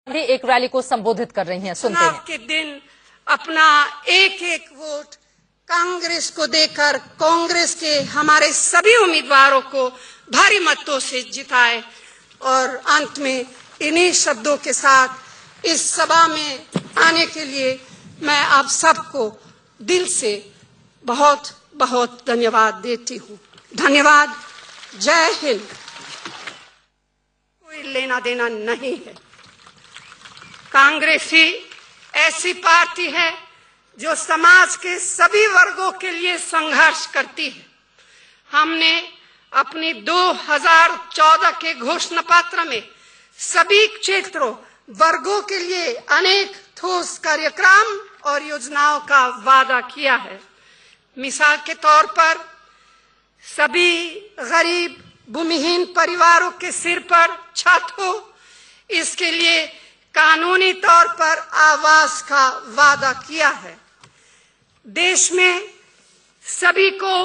भी एक रैली को संबोधित कर रही हैं, सुनते हैं। चुनाव के दिन अपना एक एक वोट कांग्रेस को देकर कांग्रेस के हमारे सभी उम्मीदवारों को भारी मतों से जिताए। और अंत में इन्हीं शब्दों के साथ इस सभा में आने के लिए मैं आप सबको दिल से बहुत बहुत धन्यवाद देती हूँ। धन्यवाद। जय हिंद। कोई लेना देना नहीं है। कांग्रेस ही ऐसी पार्टी है जो समाज के सभी वर्गों के लिए संघर्ष करती है। हमने अपनी 2014 के घोषणा पत्र में सभी क्षेत्रों वर्गों के लिए अनेक ठोस कार्यक्रम और योजनाओं का वादा किया है। मिसाल के तौर पर सभी गरीब भूमिहीन परिवारों के सिर पर छत हो, इसके लिए कानूनी तौर पर आवास का वादा किया है। देश में सभी को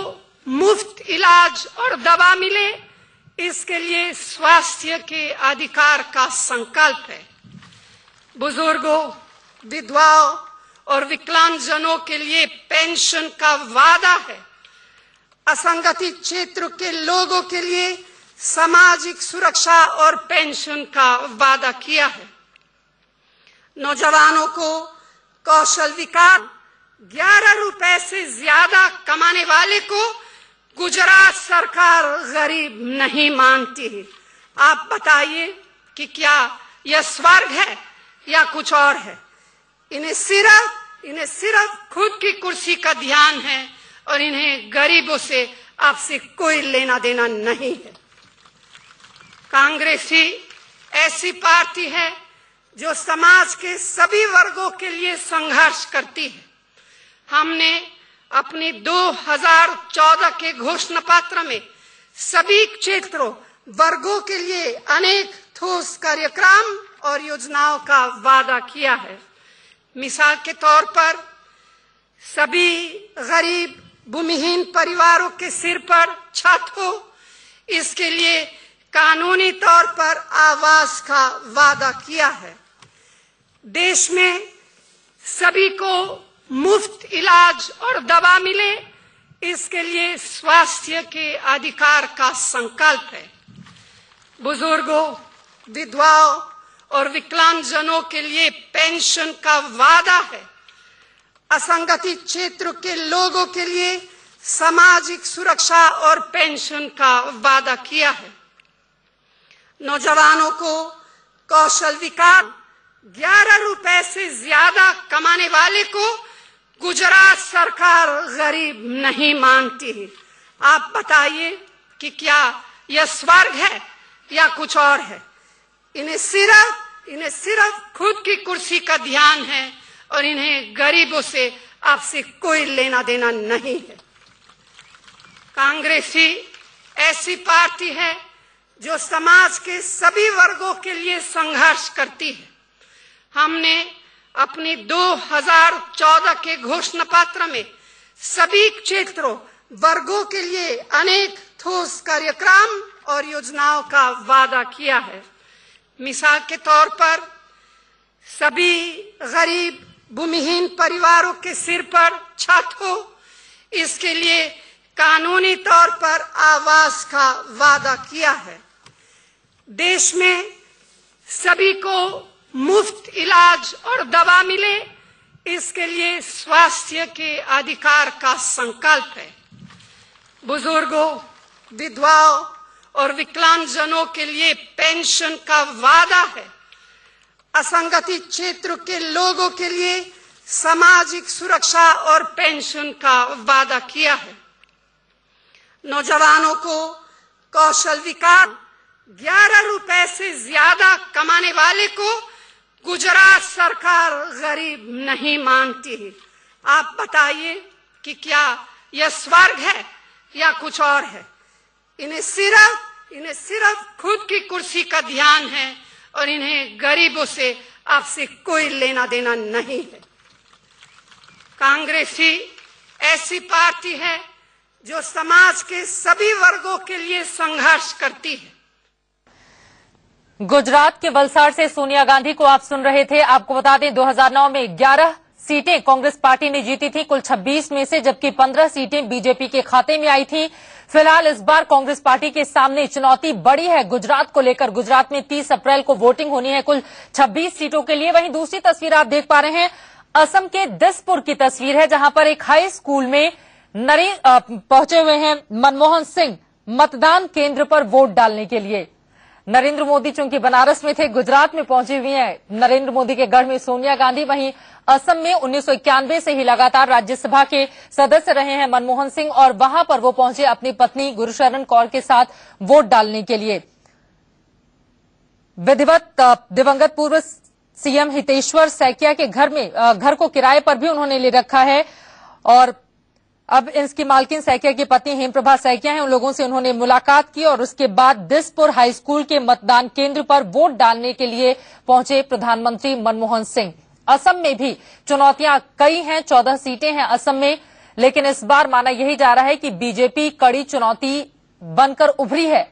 मुफ्त इलाज और दवा मिले, इसके लिए स्वास्थ्य के अधिकार का संकल्प है। बुजुर्गों, विधवाओं और विकलांगजनों के लिए पेंशन का वादा है। असंगठित क्षेत्र के लोगों के लिए सामाजिक सुरक्षा और पेंशन का वादा किया है। नौजवानों को कौशल विकास, 11 रुपए से ज्यादा कमाने वाले को गुजरात सरकार गरीब नहीं मानती है। आप बताइए कि क्या यह स्वर्ग है या कुछ और है? इन्हें सिर्फ खुद की कुर्सी का ध्यान है और इन्हें गरीबों से आपसे कोई लेना देना नहीं है। कांग्रेस ही ऐसी पार्टी है जो समाज के सभी वर्गों के लिए संघर्ष करती है। हमने अपनी 2014 के घोषणा पत्र में सभी क्षेत्रों वर्गों के लिए अनेक ठोस कार्यक्रम और योजनाओं का वादा किया है। मिसाल के तौर पर सभी गरीब भूमिहीन परिवारों के सिर पर छत हो, इसके लिए कानूनी तौर पर आवास का वादा किया है। देश में सभी को मुफ्त इलाज और दवा मिले, इसके लिए स्वास्थ्य के अधिकार का संकल्प है। बुजुर्गों, विधवाओं और विकलांगजनों के लिए पेंशन का वादा है। असंगठित क्षेत्र के लोगों के लिए सामाजिक सुरक्षा और पेंशन का वादा किया है। नौजवानों को कौशल विकास, 11 रुपए से ज्यादा कमाने वाले को गुजरात सरकार गरीब नहीं मानती है। आप बताइए कि क्या यह स्वर्ग है या कुछ और है? इन्हें सिर्फ खुद की कुर्सी का ध्यान है और इन्हें गरीबों से आपसे कोई लेना देना नहीं है। कांग्रेस ही ऐसी पार्टी है जो समाज के सभी वर्गों के लिए संघर्ष करती है। हमने अपनी 2014 के घोषणा पत्र में सभी क्षेत्रों वर्गों के लिए अनेक ठोस कार्यक्रम और योजनाओं का वादा किया है। मिसाल के तौर पर सभी गरीब भूमिहीन परिवारों के सिर पर छत हो, इसके लिए कानूनी तौर पर आवास का वादा किया है। देश में सभी को मुफ्त इलाज और दवा मिले, इसके लिए स्वास्थ्य के अधिकार का संकल्प है। बुजुर्गों, विधवाओं और विकलांगजनों के लिए पेंशन का वादा है। असंगठित क्षेत्र के लोगों के लिए सामाजिक सुरक्षा और पेंशन का वादा किया है। नौजवानों को कौशल विकास, 11 रुपए से ज्यादा कमाने वाले को गुजरात सरकार गरीब नहीं मानती है। आप बताइए कि क्या यह स्वर्ग है या कुछ और है? इन्हें सिर्फ खुद की कुर्सी का ध्यान है और इन्हें गरीबों से आपसे कोई लेना देना नहीं है। कांग्रेस ही ऐसी पार्टी है जो समाज के सभी वर्गों के लिए संघर्ष करती है। गुजरात के वलसाड से सोनिया गांधी को आप सुन रहे थे। आपको बता दें 2009 में 11 सीटें कांग्रेस पार्टी ने जीती थी, कुल 26 में से, जबकि 15 सीटें बीजेपी के खाते में आई थी। फिलहाल इस बार कांग्रेस पार्टी के सामने चुनौती बड़ी है गुजरात को लेकर। गुजरात में 30 अप्रैल को वोटिंग होनी है कुल 26 सीटों के लिए। वहीं दूसरी तस्वीर आप देख पा रहे हैं, असम के दिसपुर की तस्वीर है, जहां पर एक हाई स्कूल में पहुंचे हुए हैं मनमोहन सिंह मतदान केंद्र पर वोट डालने के लिए। नरेंद्र मोदी चूंकि बनारस में थे, गुजरात में पहुंची हुई हैं नरेंद्र मोदी के गढ़ में सोनिया गांधी। वहीं असम में 1991 से ही लगातार राज्यसभा के सदस्य रहे हैं मनमोहन सिंह, और वहां पर वो पहुंचे अपनी पत्नी गुरुशरण कौर के साथ वोट डालने के लिए। विधिवत दिवंगत पूर्व सीएम हितेश्वर सैकिया के घर को किराए पर भी उन्होंने ले रखा है, और अब इसकी मालकिन सैकिया की पत्नी हेमप्रभा सैकिया हैं। उन लोगों से उन्होंने मुलाकात की और उसके बाद दिसपुर हाई स्कूल के मतदान केंद्र पर वोट डालने के लिए पहुंचे प्रधानमंत्री मनमोहन सिंह। असम में भी चुनौतियां कई हैं, 14 सीटें हैं असम में, लेकिन इस बार माना यही जा रहा है कि बीजेपी कड़ी चुनौती बनकर उभरी है।